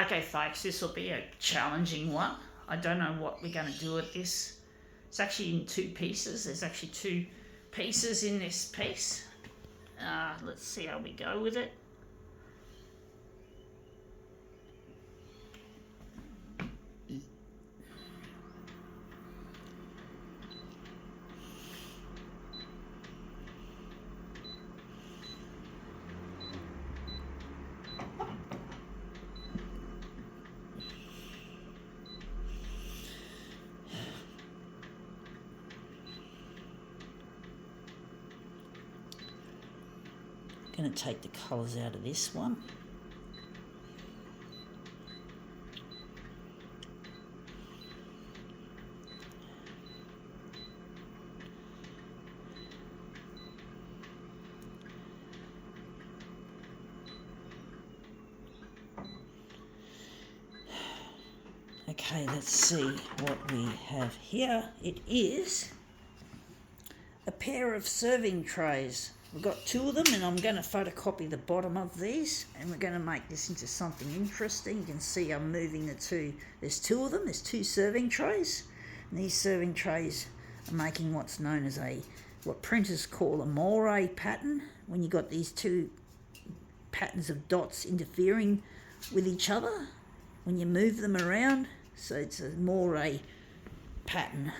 Okay, folks, this will be a challenging one. I don't know what we're going to do with this. It's actually in two pieces. There's actually two pieces in this piece. Let's see how we go with it. Going to take the colours out of this one. Okay, let's see what we have here. It is a pair of serving trays. We've got two of them, and I'm going to photocopy the bottom of these, and we're going to make this into something interesting. You can see I'm moving the two. There's two of them. There's two serving trays, and these serving trays are making what's known as what printers call a moire pattern. When you got these two patterns of dots interfering with each other, when you move them around, so it's a moire pattern.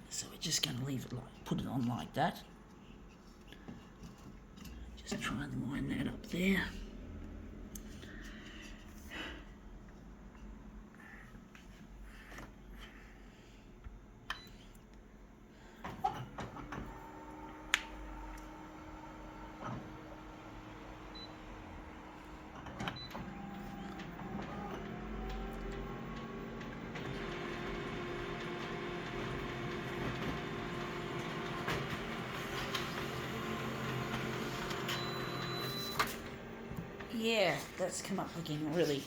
So we're just going to leave it put it on like that. Just try and line that up there. Yeah, that's come up looking really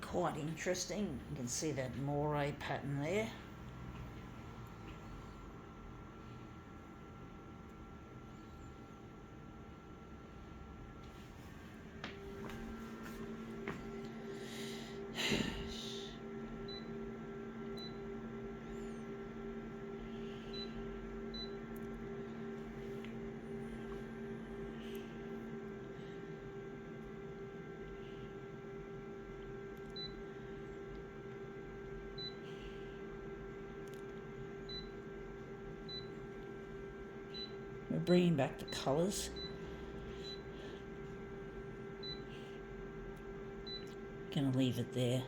quite interesting. You can see that moire pattern there. We're bringing back the colours. Gonna leave it there.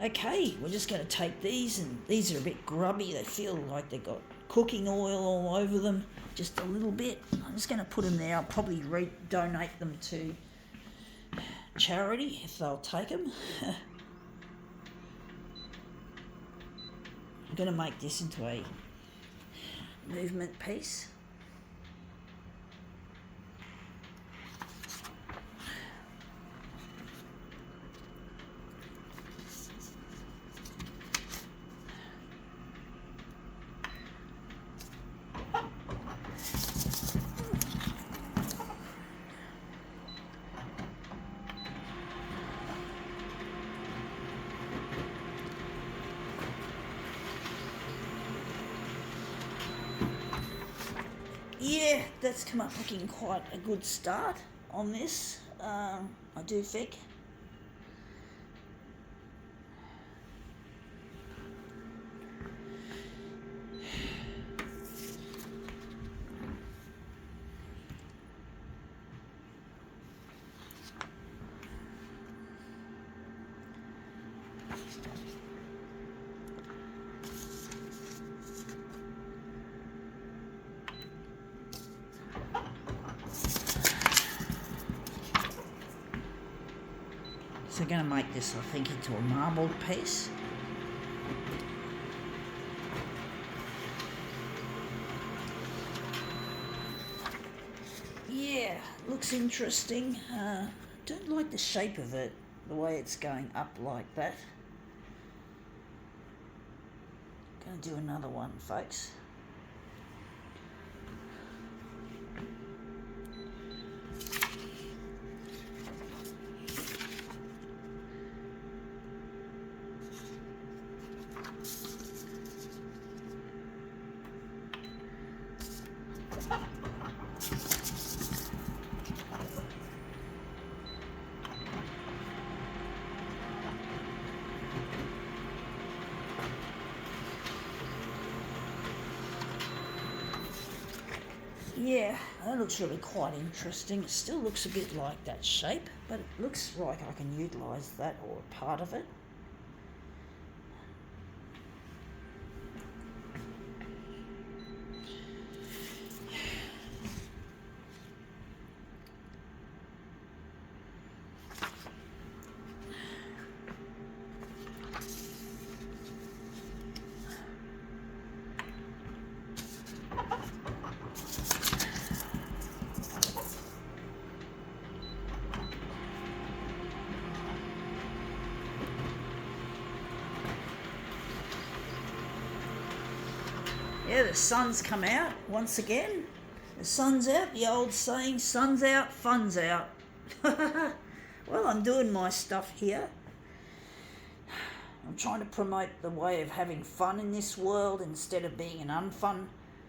Okay, we're just gonna take these, and these are a bit grubby. They feel like they've got cooking oil all over them, just a little bit. I'm just gonna put them there. I'll probably donate them to charity if they'll take them. I'm gonna make this into a movement piece. Yeah, that's come up looking quite a good start on this, I do think. So I'm going to make this, I think, into a marbled piece. Yeah, looks interesting. Don't like the shape of it, the way it's going up like that. Going to do another one, folks. Yeah, that looks really quite interesting. It still looks a bit like that shape, but it looks like I can utilise that or part of it. Yeah, the sun's come out once again. The sun's out, the old saying, sun's out, fun's out. Well, I'm doing my stuff here. I'm trying to promote the way of having fun in this world instead of being an unfun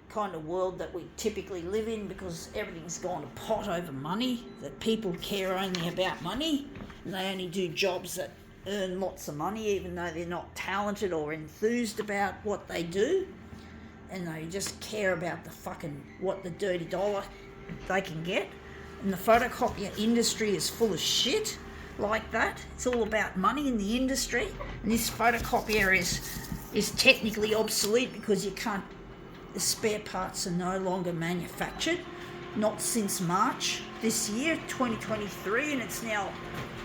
kind of world that we typically live in, because everything's gone to pot over money, that people care only about money, and they only do jobs that earn lots of money even though they're not talented or enthused about what they do. And they just care about what the dirty dollar they can get. And the photocopier industry is full of shit like that. It's all about money in the industry. And this photocopier is technically obsolete because the spare parts are no longer manufactured. Not since March this year, 2023, and it's now,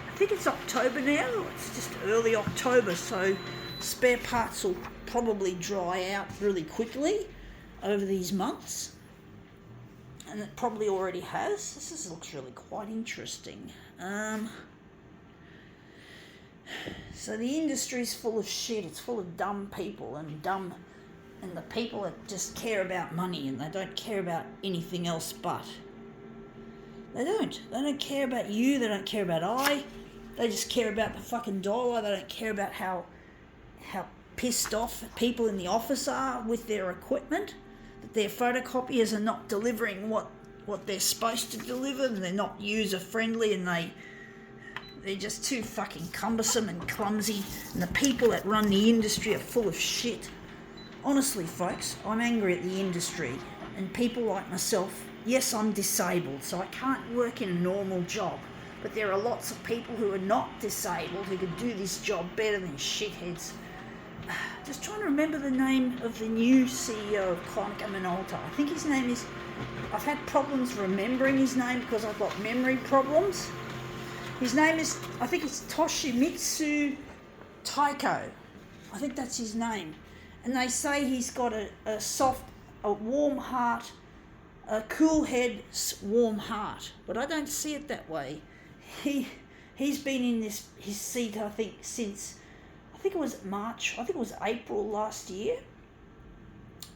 I think it's October now. It's just early October, so spare parts will probably dry out really quickly over these months, and it probably already has. This looks really quite interesting. So the industry's full of shit. It's full of dumb people and the people that just care about money, and they don't care about anything else but. They don't care about you, they don't care about they just care about the fucking dollar. They don't care about how pissed off people in the office are with their equipment, that their photocopiers are not delivering what they're supposed to deliver, and they're not user friendly, and they're just too fucking cumbersome and clumsy, and the people that run the industry are full of shit. Honestly, folks, I'm angry at the industry and people like myself. Yes, I'm disabled, so I can't work in a normal job, but there are lots of people who are not disabled who can do this job better than shitheads. Just trying to remember the name of the new CEO of Konica Minolta. I think his name is... I've had problems remembering his name because I've got memory problems. His name is... I think it's Toshimitsu Taiko. I think that's his name. And they say he's got a warm heart, a cool head, warm heart. But I don't see it that way. He's been in his seat, I think, since... I think it was March, I think it was April last year,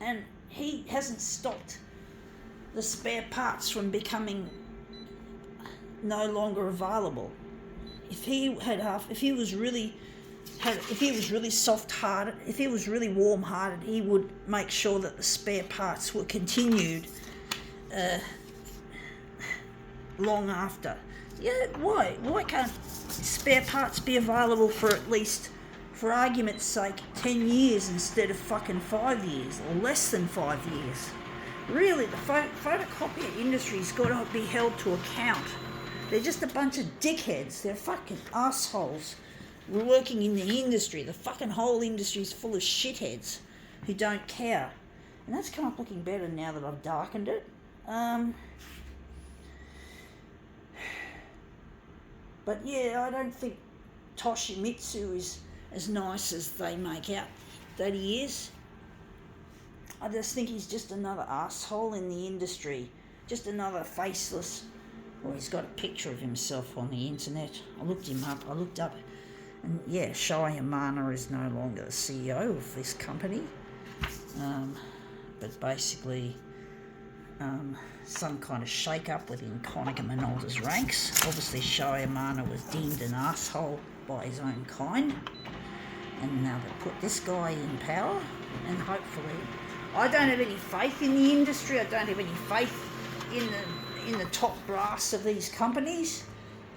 and he hasn't stopped the spare parts from becoming no longer available. If he was really soft-hearted, if he was really warm-hearted, he would make sure that the spare parts were continued long after. Yeah, why can't spare parts be available for at least, for argument's sake, 10 years instead of fucking 5 years, or less than 5 years? Really, the photocopier industry's got to be held to account. They're just a bunch of dickheads. They're fucking assholes working in the industry. The fucking whole industry's full of shitheads who don't care. And that's come up looking better now that I've darkened it. But yeah, I don't think Toshimitsu is as nice as they make out that he is. I just think he's just another asshole in the industry. Just another faceless... Well, he's got a picture of himself on the internet. I looked up, and yeah, Shohei Yamane is no longer the CEO of this company. But basically, some kind of shake-up within Konica Minolta's ranks. Obviously, Shohei Yamane was deemed an asshole by his own kind. And now they put this guy in power, and hopefully I don't have any faith in the industry. I don't have any faith in the top brass of these companies.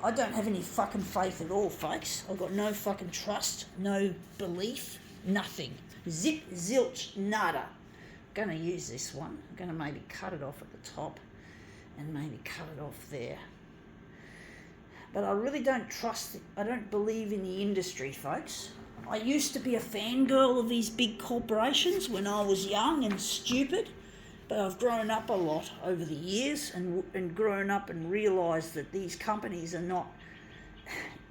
I don't have any fucking faith at all, folks. I've got no fucking trust, no belief, nothing. Zip, zilch, nada. I'm going to use this one. I'm going to maybe cut it off at the top and maybe cut it off there. But I really don't trust it. I don't believe in the industry, folks. I used to be a fangirl of these big corporations when I was young and stupid, but I've grown up a lot over the years and grown up and realised that these companies are not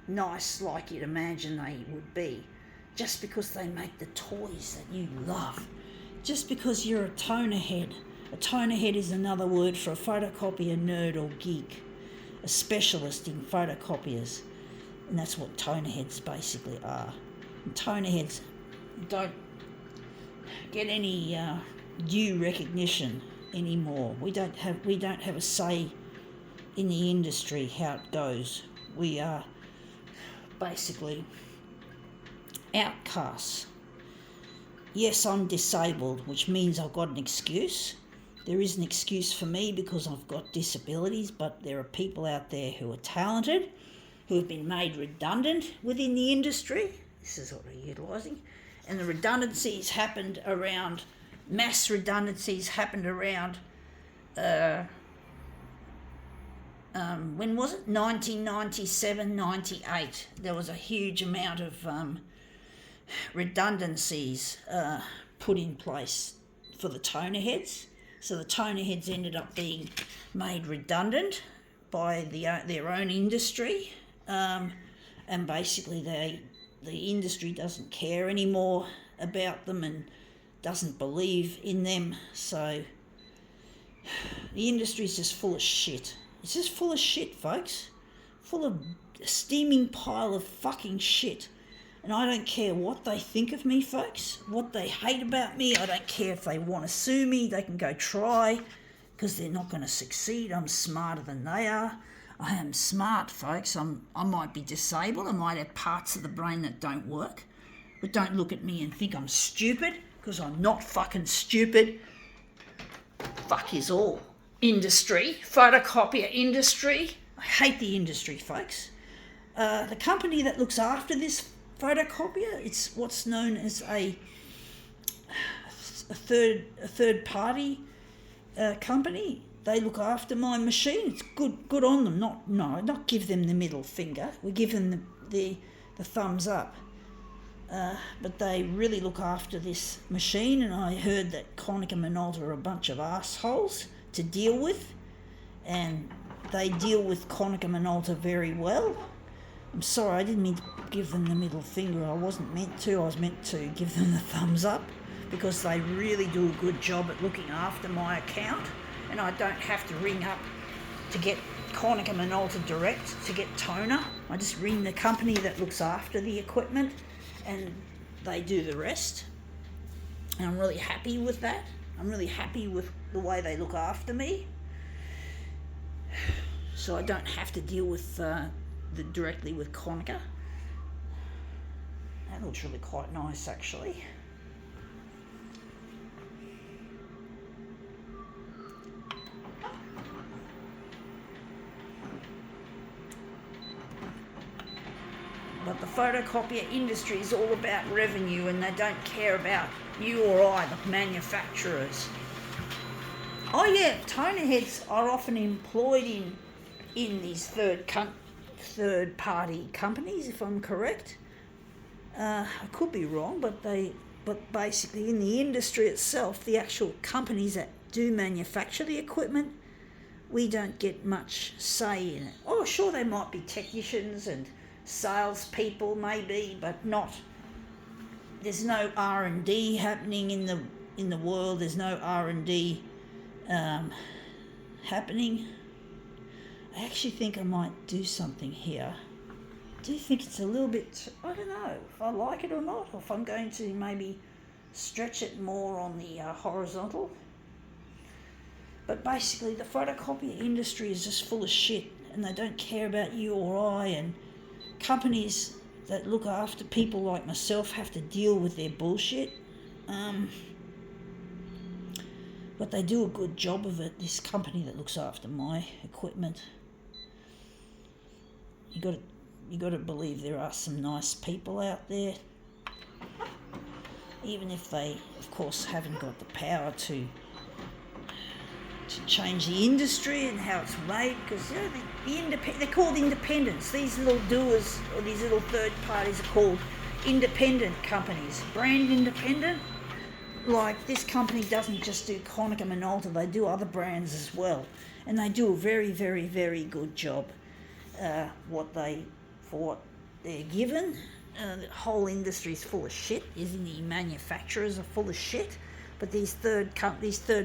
nice like you'd imagine they would be, just because they make the toys that you love, just because you're a toner head. A toner head is another word for a photocopier nerd or geek, a specialist in photocopiers, and that's what toner heads basically are. And toner heads don't get any due recognition anymore. We don't have a say in the industry how it goes. We are basically outcasts. Yes, I'm disabled, which means I've got an excuse. There is an excuse for me because I've got disabilities, but there are people out there who are talented, who have been made redundant within the industry. This is what we're utilising. And the redundancies happened around, mass redundancies happened around, when was it? 1997, 98. There was a huge amount of redundancies put in place for the toner heads. So the toner heads ended up being made redundant by their own industry, and basically the industry doesn't care anymore about them and doesn't believe in them. So the industry's just full of shit. It's just full of shit, folks. Full of a steaming pile of fucking shit. And I don't care what they think of me, folks, what they hate about me. I don't care if they want to sue me. They can go try, because they're not going to succeed. I'm smarter than they are. I am smart, folks. I might be disabled. I might have parts of the brain that don't work. But don't look at me and think I'm stupid, because I'm not fucking stupid. Fuck is all. Industry, photocopier industry. I hate the industry, folks. The company that looks after this photocopier, it's what's known as a third party company. They look after my machine. It's good on them. Not give them the middle finger. We give them the thumbs up. But they really look after this machine, and I heard that Konica Minolta are a bunch of assholes to deal with, and they deal with Konica Minolta very well. I'm sorry, I didn't mean to give them the middle finger. I wasn't meant to. I was meant to give them the thumbs up, because they really do a good job at looking after my account, and I don't have to ring up to get Konica Minolta direct to get toner. I just ring the company that looks after the equipment, and they do the rest. And I'm really happy with that. I'm really happy with the way they look after me. So I don't have to deal with directly with Konica. That looks really quite nice, actually. But the photocopier industry is all about revenue, and they don't care about you or I, the manufacturers. Oh yeah, toner heads are often employed in these third party companies, if I'm correct. I could be wrong, but basically in the industry itself, the actual companies that do manufacture the equipment, we don't get much say in it. Oh, sure, they might be technicians and salespeople, maybe, but not. There's no R&D happening in the world. There's no R&D happening. I actually think I might do something here. I do think it's a little bit, I don't know if I like it or not, or if I'm going to maybe stretch it more on the horizontal. But basically the photocopier industry is just full of shit, and they don't care about you or I, and companies that look after people like myself have to deal with their bullshit. But they do a good job of it, this company that looks after my equipment. You got to believe there are some nice people out there, even if they, of course, haven't got the power to change the industry and how it's made, because they're called independents. These little doers or these little third parties are called independent companies, brand independent. Like, this company doesn't just do Konica Minolta, they do other brands as well, and they do a very, very, very good job for what they're given. The whole industry is full of shit, isn't the manufacturers are full of shit, but these third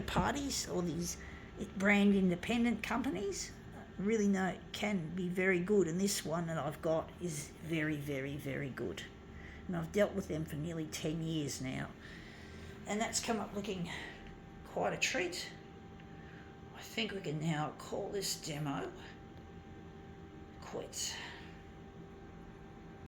parties or these brand independent companies really can be very good, and this one that I've got is very, very, very good, and I've dealt with them for nearly 10 years now. And that's come up looking quite a treat. I think we can now call this demo quits.